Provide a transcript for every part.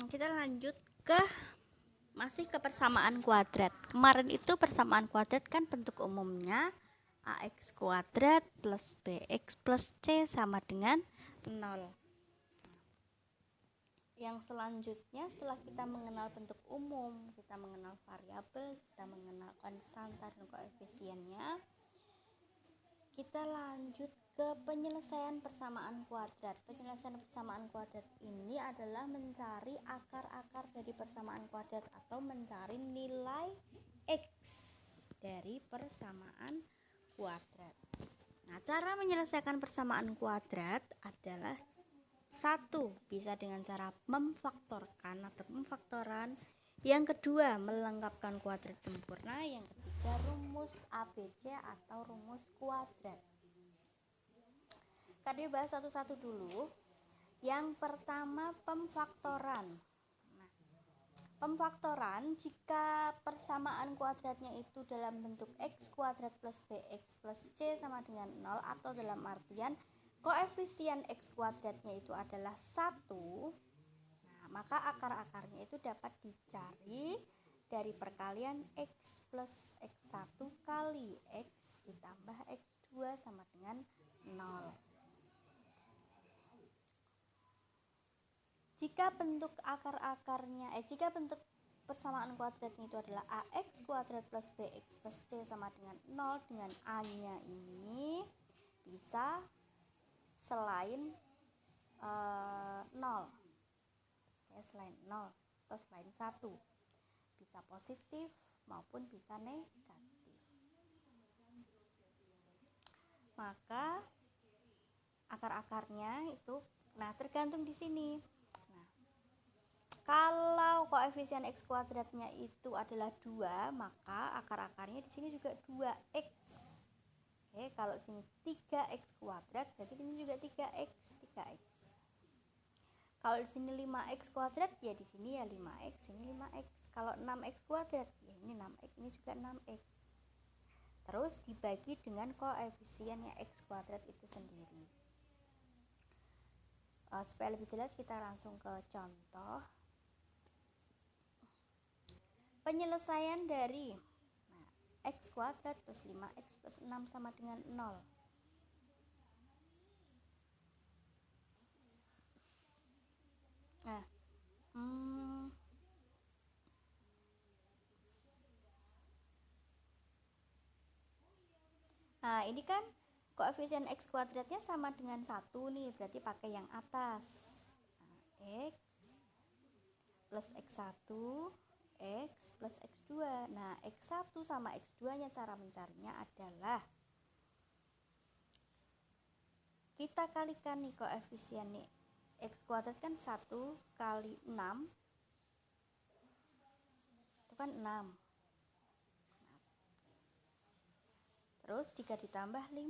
Kita lanjut ke masih ke persamaan kuadrat. Kemarin itu persamaan kuadrat kan bentuk umumnya ax kuadrat plus bx plus c sama dengan 0. Yang selanjutnya setelah kita mengenal bentuk umum, kita mengenal variabel, kita mengenal konstanta dan koefisiennya, kita lanjut ke penyelesaian persamaan kuadrat. Penyelesaian persamaan kuadrat ini adalah mencari akar-akar dari persamaan kuadrat atau mencari nilai x dari persamaan kuadrat. Nah, cara menyelesaikan persamaan kuadrat adalah satu, bisa dengan cara memfaktorkan atau pemfaktoran. Yang kedua, melengkapkan kuadrat sempurna. Yang ketiga, rumus ABC atau rumus kuadrat. Kita bahas satu-satu dulu. Yang pertama, pemfaktoran. Nah, pemfaktoran jika persamaan kuadratnya itu dalam bentuk x kuadrat plus bx plus c sama dengan 0 atau dalam artian koefisien x kuadratnya itu adalah 1. Maka akar-akarnya itu dapat dicari dari perkalian x plus x1 kali x ditambah x2 sama dengan 0. Jika bentuk jika bentuk persamaan kuadratnya itu adalah ax kuadrat plus bx plus c sama dengan 0 dengan a-nya ini bisa selain 0. Selain 0 atau selain 1, bisa positif maupun bisa negatif. Maka akar-akarnya itu tergantung di sini. Kalau koefisien x kuadratnya itu adalah 2, maka akar-akarnya di sini juga 2x. Kalau sini 3x kuadrat, berarti di sini juga 3x. Kalau di sini 5x kuadrat, ya di sini ya 5x, ini 5x. Kalau 6x kuadrat, ya ini 6x, ini juga 6x. Terus dibagi dengan koefisiennya x kuadrat itu sendiri. Supaya lebih jelas, kita langsung ke contoh. Penyelesaian dari x kuadrat plus 5x plus 6 sama dengan 0. Nah, ini kan koefisien x kuadratnya sama dengan 1 nih, berarti pakai yang atas. X plus x1, x plus x2. Nah, x1 sama x2-nya cara mencarinya adalah kita kalikan nih koefisien nih. X kuadrat kan 1 kali 6. Itu kan 6. Terus jika ditambah 5.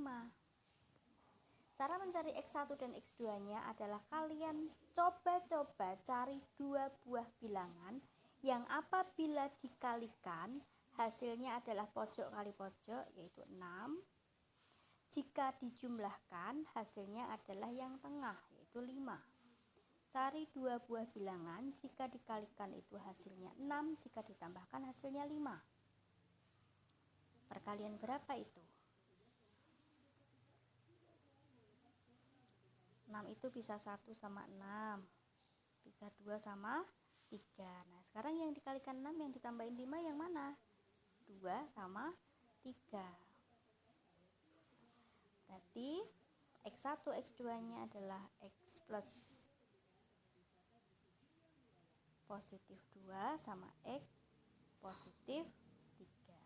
Cara mencari x1 dan x2-nya adalah kalian coba-coba cari 2 buah bilangan yang apabila dikalikan hasilnya adalah pojok kali pojok, yaitu 6. Jika dijumlahkan hasilnya adalah yang tengah, yaitu 5. Cari 2 buah bilangan, jika dikalikan itu hasilnya 6, jika ditambahkan hasilnya 5. Perkalian berapa itu? 6 itu bisa 1 sama 6, bisa 2 sama 3. Nah, sekarang yang dikalikan 6 yang ditambahin 5 yang mana? 2 sama 3. Berarti x1, x2-nya adalah x plus positif 2 sama x positif 3.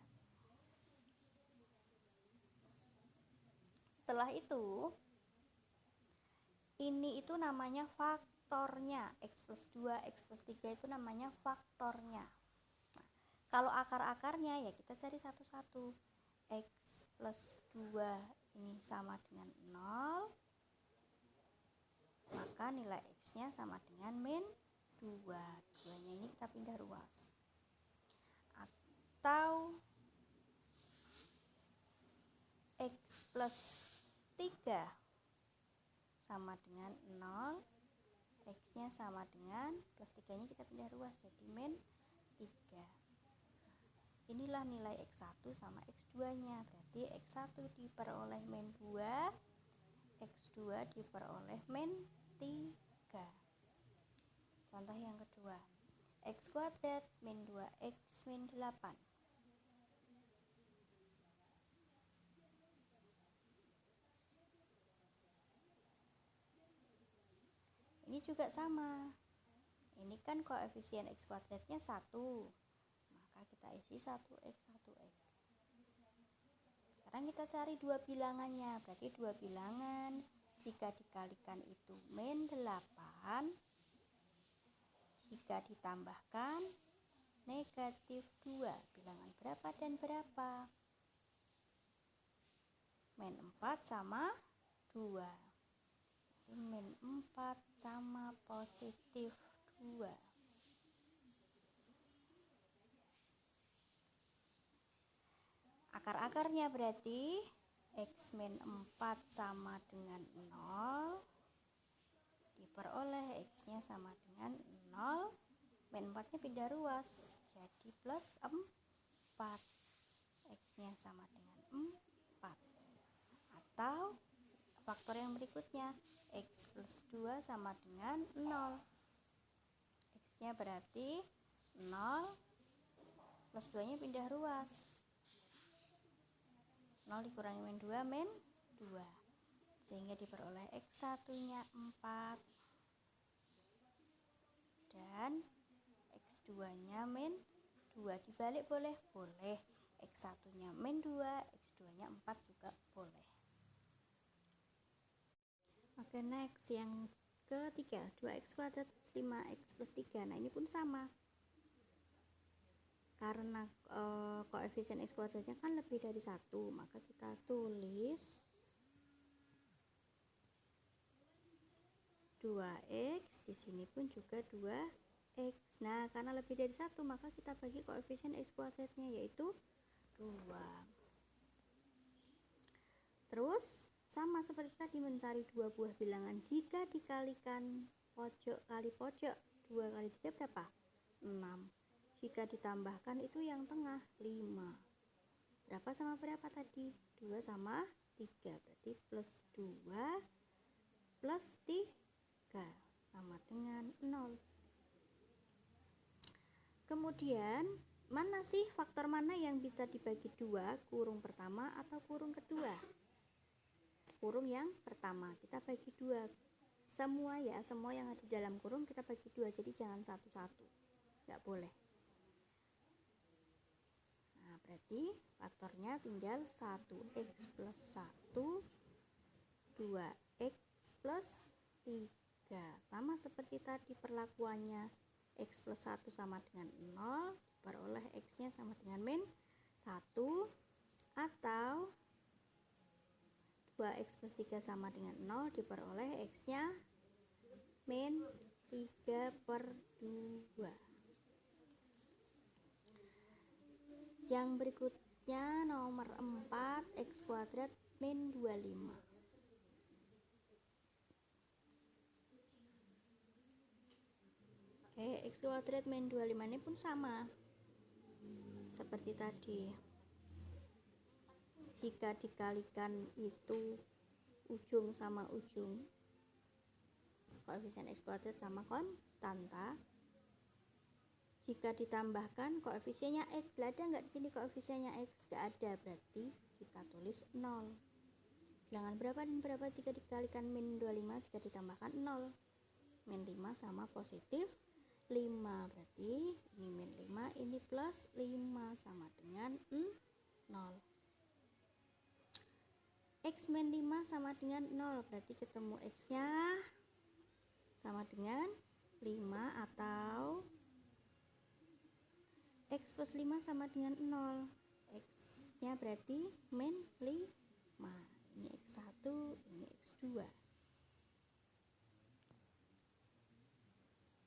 Setelah itu, ini itu namanya faktornya. X plus 2, x plus 3 itu namanya faktornya. Nah, kalau akar-akarnya ya kita cari satu-satu. X plus 2 ini sama dengan 0, maka nilai x-nya sama dengan min 2. 2-nya ini kita pindah ruas. Atau x plus 3 sama dengan 0, x X nya sama dengan plus 3 nya kita pindah ruas jadi min 3. Inilah nilai X1 sama X2 nya, berarti X1 diperoleh min 2, X2 diperoleh min 3. Contoh yang kedua, X kuadrat min 2X min 8. Ini juga sama. Ini kan koefisien X kuadratnya 1. Maka kita isi 1X, 1X. Sekarang kita cari dua bilangannya. Berarti dua bilangan jika dikalikan itu min 8. Jika ditambahkan negatif 2. Bilangan berapa dan berapa? Min 4 sama 2. Min 4 sama positif 2. Akar-akarnya berarti X min 4 sama dengan 0 diperoleh X nya sama dengan 0, min 4 nya pindah ruas jadi plus 4, X nya sama dengan 4. Atau faktor yang berikutnya, X plus 2 sama dengan 0. X nya berarti 0 plus 2 nya pindah ruas, 0 dikurangi min 2 min 2, sehingga diperoleh X1 nya 4 dan X2 nya min 2. Dibalik boleh? Boleh. X1 nya min 2, X2 nya 4 juga boleh. Oke, next yang ketiga, 2x kuadrat plus 5x plus 3. Nah, ini pun sama. Karena koefisien x kuadratnya kan lebih dari 1, maka kita tulis 2x, di sini pun juga 2x. Nah, karena lebih dari 1, maka kita bagi koefisien x kuadratnya yaitu 2. Terus sama seperti tadi mencari dua buah bilangan, jika dikalikan pojok kali pojok, 2 kali 3 berapa? 6. Jika ditambahkan itu yang tengah 5. Berapa sama berapa tadi? 2 sama 3, berarti plus 2 plus 3 sama dengan 0. Kemudian mana sih faktor mana yang bisa dibagi 2, kurung pertama atau kurung kedua? Kurung yang pertama kita bagi 2 semua ya, semua yang ada di dalam kurung kita bagi 2, jadi jangan satu-satu, nggak boleh. Nah, berarti faktornya tinggal 1x plus 1, 2x plus 3. Sama seperti tadi perlakuannya, x plus 1 sama dengan 0, peroleh x nya sama dengan min 1, atau 2x plus 3 sama dengan 0, diperoleh x nya min 3/2. Yang berikutnya nomor 4, x kuadrat min 25. Oke, x kuadrat min 25 ini pun sama seperti tadi. Jika dikalikan itu ujung sama ujung, koefisien x kuadrat sama konstanta. Jika ditambahkan koefisiennya x, ada nggak di sini koefisiennya x? Nggak ada, berarti kita tulis 0. Bilangan berapa dan berapa jika dikalikan min 25 jika ditambahkan 0? Min 5 sama positif 5, berarti ini min 5, ini plus 5 sama dengan 0. X min 5 sama dengan 0, berarti ketemu x nya sama dengan 5, atau x plus 5 sama dengan 0, x nya berarti min 5. Ini x1, ini x2.